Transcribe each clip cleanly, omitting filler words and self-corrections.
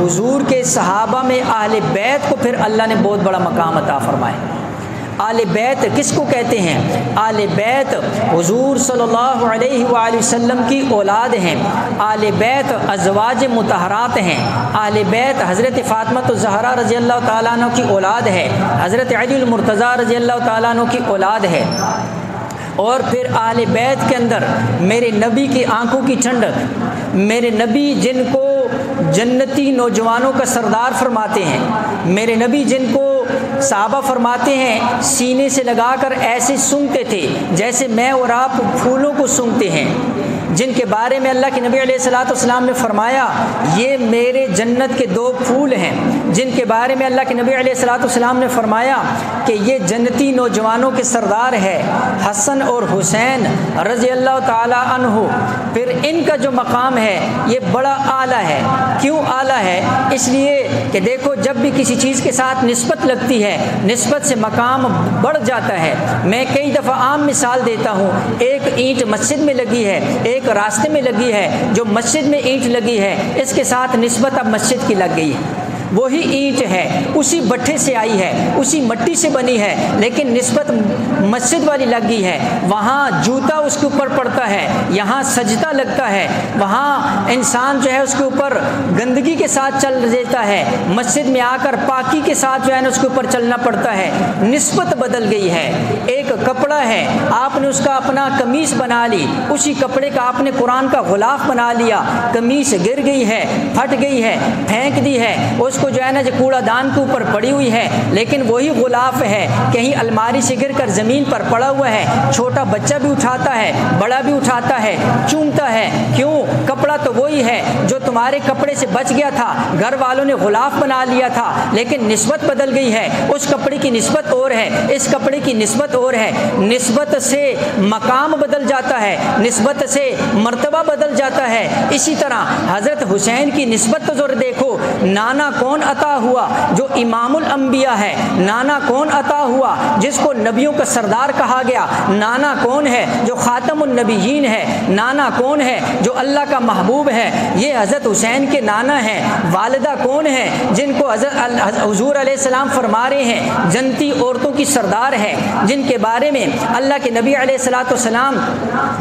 حضور کے صحابہ میں اہل بیت کو پھر اللہ نے بہت بڑا مقام عطا فرمایا۔ اہل بیت کس کو کہتے ہیں؟ اہل بیت حضور صلی اللہ علیہ وآلہ وسلم کی اولاد ہیں۔ اہل بیت ازواج مطہرات ہیں۔ اہل بیت حضرت فاطمہ الزہرا رضی اللہ تعالیٰ عنہ کی اولاد ہے، حضرت علی المرتضیٰ رضی اللہ تعالیٰ عنہ کی اولاد ہے۔ اور پھر اہل بیت کے اندر میرے نبی کی آنکھوں کی ٹھنڈک، میرے نبی جن کو جنتی نوجوانوں کا سردار فرماتے ہیں، میرے نبی جن کو صحابہ فرماتے ہیں سینے سے لگا کر ایسے سونگھتے تھے جیسے میں اور آپ پھولوں کو سونگھتے ہیں، جن کے بارے میں اللہ کے نبی علیہ الصلوۃ والسلام نے فرمایا یہ میرے جنت کے دو پھول ہیں، جن کے بارے میں اللہ کے نبی علیہ الصلوۃ والسلام نے فرمایا کہ یہ جنتی نوجوانوں کے سردار ہے، حسن اور حسین رضی اللہ تعالی عنہ۔ پھر ان کا جو مقام ہے یہ بڑا اعلیٰ ہے۔ کیوں اعلیٰ ہے؟ اس لیے کہ دیکھو جب بھی کسی چیز کے ساتھ نسبت لگتی ہے نسبت سے مقام بڑھ جاتا ہے۔ میں کئی دفعہ عام مثال دیتا ہوں، ایک اینٹ مسجد میں لگی ہے، ایک راستے میں لگی ہے، جو مسجد میں اینٹ لگی ہے اس کے ساتھ نسبت اب مسجد کی لگ گئی ہے، وہی اینٹ ہے، اسی بٹھے سے آئی ہے، اسی مٹی سے بنی ہے، لیکن نسبت مسجد والی لگ گئی ہے۔ وہاں جوتا اس کے اوپر پڑتا ہے، یہاں سجدہ لگتا ہے، وہاں انسان جو ہے اس کے اوپر گندگی کے ساتھ چل دیتا ہے، مسجد میں آ کر پاکی کے ساتھ جو ہے نا اس کے اوپر چلنا پڑتا ہے۔ نسبت بدل گئی ہے۔ ایک کپڑا ہے، آپ نے اس کا اپنا قمیص بنا لی، اسی کپڑے کا آپ نے قرآن کا غلاف بنا لیا، قمیص گر گئی ہے، پھٹ گئی ہے، پھینک دی ہے، اس کو جو ہے نا جو کوڑا دان کے اوپر پڑی ہوئی ہے، لیکن وہی غلاف ہے، کہیں الماری سے گر کر زمین پر پڑا ہوا ہے، چھوٹا بچہ بھی اٹھاتا ہے، بڑا بھی اٹھاتا ہے، چومتا ہے۔ کیوں؟ کپڑا تو وہی ہے جو تمہارے کپڑے سے بچ گیا تھا، گھر والوں نے غلاف بنا لیا تھا، لیکن نسبت بدل گئی ہے، اس کپڑے کی نسبت اور ہے، اس کپڑے کی نسبت اور ہے۔ نسبت سے مقام بدل جاتا ہے، نسبت سے مرتبہ بدل جاتا ہے۔ اسی طرح حضرت حسین کی نسبت تو ضرور دیکھو، نانا کون عطا ہوا جو امام الانبیاء ہے، نانا کون عطا ہوا جس کو نبیوں کا سردار کہا گیا، نانا کون ہے جو خاتم النبیین ہے، نانا کون ہے جو اللہ کا محبوب ہے، یہ حضرت حسین کے نانا ہیں۔ والدہ کون ہے جن کو حضور علیہ السلام فرما رہے ہیں جنتی عورتوں کی سردار ہے، جن کے بارے میں اللہ کے نبی علیہ الصلوۃ والسلام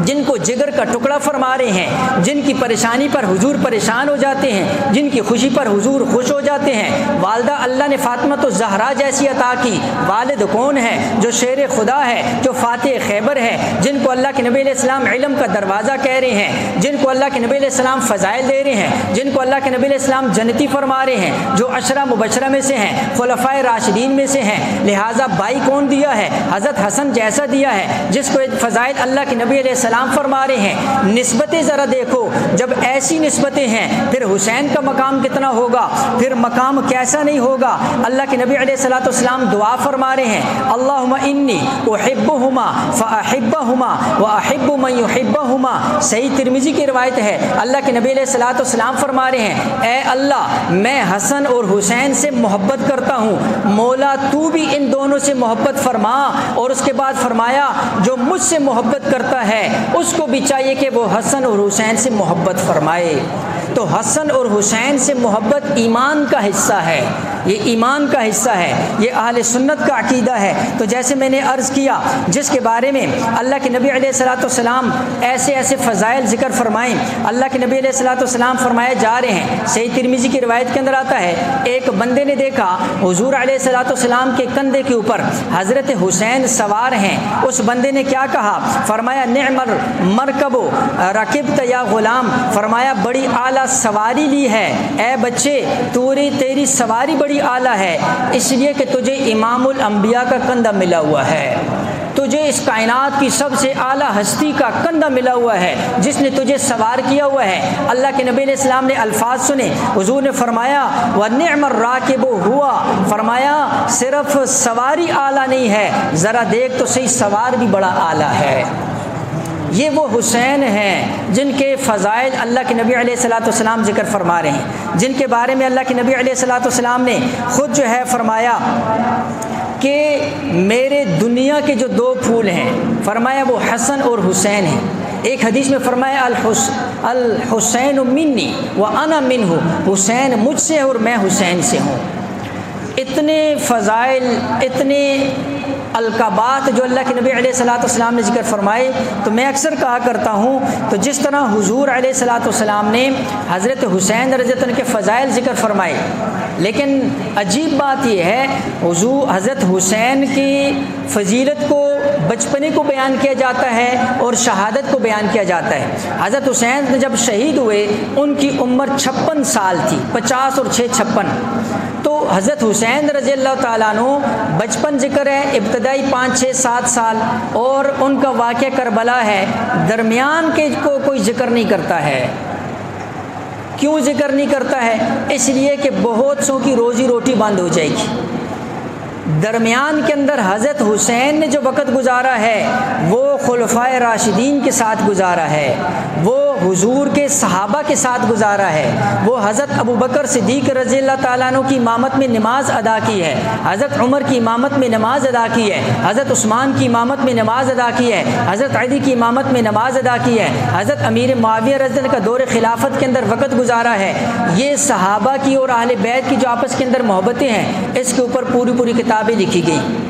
جن کو جگر کا ٹکڑا فرما رہے ہیں، جن کی پریشانی پر حضور پریشان ہو جاتے ہیں، جن کی خوشی پر حضور خوش ہو جاتے ہیں۔ والدہ اللہ نے فاطمہ الزہرا جیسی عطا کی۔ والد کون ہے جو شیر خدا ہے، جو فاتح خیبر ہے، جن کو اللہ کے نبی علیہ السلام علم کا دروازہ کہہ رہے ہیں، جن کو اللہ کے نبی علیہ السلام فضائل دے رہے ہیں، جن کو اللہ کے نبی علیہ السلام جنتی فرما رہے ہیں، جو عشرہ مبشرہ میں سے ہیں، خلفائے راشدین میں سے ہیں۔ لہٰذا بھائی کون دیا ہے؟ حضرت حسن جیسا دیا ہے جس کو فضائل اللہ کے نبی علیہ السلام فرما رہے ہیں۔ نسبتیں ذرا دیکھو، جب ایسی نسبتیں ہیں پھر حسین کا مقام کتنا ہوگا، پھر مقام کیسا نہیں ہوگا۔ اللہ کے نبی علیہ الصلوۃ والسلام دعا فرما رہے ہیں، اللہم انی احبہما فاحبہما واحب من یحبہما۔ صحیح ترمذی کی روایت ہے، اللہ کے نبی علیہ الصلوۃ والسلام فرما رہے ہیں، اے اللہ میں حسن اور حسین سے محبت کرتا ہوں، مولا تو بھی ان دونوں سے محبت فرما۔ اور اس کے بعد فرمایا جو مجھ سے محبت کرتا ہے اس کو بھی چاہیے کہ وہ حسن اور حسین سے محبت فرمائے۔ تو حسن اور حسین سے محبت ایمان کا حصہ ہے، یہ ایمان کا حصہ ہے، یہ اہل سنت کا عقیدہ ہے۔ تو جیسے میں نے عرض کیا، جس کے بارے میں اللہ کے نبی علیہ الصلوۃ والسلام ایسے ایسے فضائل ذکر فرمائیں، اللہ کے نبی علیہ الصلوۃ والسلام فرمائے جا رہے ہیں۔ صحیح ترمذی کی روایت کے اندر آتا ہے، ایک بندے نے دیکھا حضور علیہ الصلوۃ والسلام کے کندھے کے اوپر حضرت حسین سوار ہیں۔ اس بندے نے کیا کہا؟ فرمایا نعم المرکب رکبت یا غلام، فرمایا بڑی اعلیٰ سواری لی ہے اے بچے، تیری سواری بڑی اعلیٰ ہے، اس لیے کہ تجھے امام الانبیاء کا کندھا ملا ہوا ہے، تجھے اس کائنات کی سب سے اعلیٰ ہستی کا کندھا ملا ہوا ہے جس نے تجھے سوار کیا ہوا ہے۔ اللہ کے نبی علیہ السلام نے الفاظ سنے، حضور نے فرمایا وَنِعْمَ الرَّاكِبُ هُوَ، فرمایا صرف سواری اعلیٰ نہیں ہے، ذرا دیکھ تو صحیح سوار بھی بڑا اعلیٰ ہے۔ یہ وہ حسین ہیں جن کے فضائل اللہ کے نبی علیہ الصلوۃ والسلام ذکر فرما رہے ہیں، جن کے بارے میں اللہ کے نبی علیہ الصلوۃ والسلام نے خود جو ہے فرمایا کہ میرے دنیا کے جو دو پھول ہیں، فرمایا وہ حسن اور حسین ہیں۔ ایک حدیث میں فرمایا الحسین منی و انا منہ، حسین مجھ سے ہے اور میں حسین سے ہوں۔ اتنے فضائل، اتنے القابات جو اللہ کے نبی علیہ الصلوۃ والسلام نے ذکر فرمائے، تو میں اکثر کہا کرتا ہوں تو جس طرح حضور علیہ الصلوۃ والسلام نے حضرت حسین رضی اللہ عنہ کے فضائل ذکر فرمائے، لیکن عجیب بات یہ ہے حضور حضرت حسین کی فضیلت کو بچپنے کو بیان کیا جاتا ہے اور شہادت کو بیان کیا جاتا ہے۔ حضرت حسین جب شہید ہوئے ان کی عمر 56 سال تھی، 50 اور 6 56۔ تو حضرت حسین رضی اللہ تعالیٰ عنہ بچپن ذکر ہے، ابتدائی 5 6 7 سال، اور ان کا واقعہ کربلا ہے، درمیان کے کو کوئی ذکر نہیں کرتا ہے۔ کیوں ذکر نہیں کرتا ہے؟ اس لیے کہ بہت سو کی روزی روٹی بند ہو جائے گی۔ درمیان کے اندر حضرت حسین نے جو وقت گزارا ہے وہ خلفائے راشدین کے ساتھ گزارا ہے، وہ حضور کے صحابہ کے ساتھ گزارا ہے، وہ حضرت ابوبکر صدیق رضی اللہ تعالیٰ عنہ کی امامت میں نماز ادا کی ہے، حضرت عمر کی امامت میں نماز ادا کی ہے، حضرت عثمان کی امامت میں نماز ادا کی ہے، حضرت علی کی امامت میں نماز ادا کی ہے، حضرت امیر معاویہ رضی اللہ عنہ کا دور خلافت کے اندر وقت گزارا ہے۔ یہ صحابہ کی اور اہل بیت کی جو آپس کے اندر محبتیں ہیں، اس کے اوپر پوری کتابیں لکھی گئی۔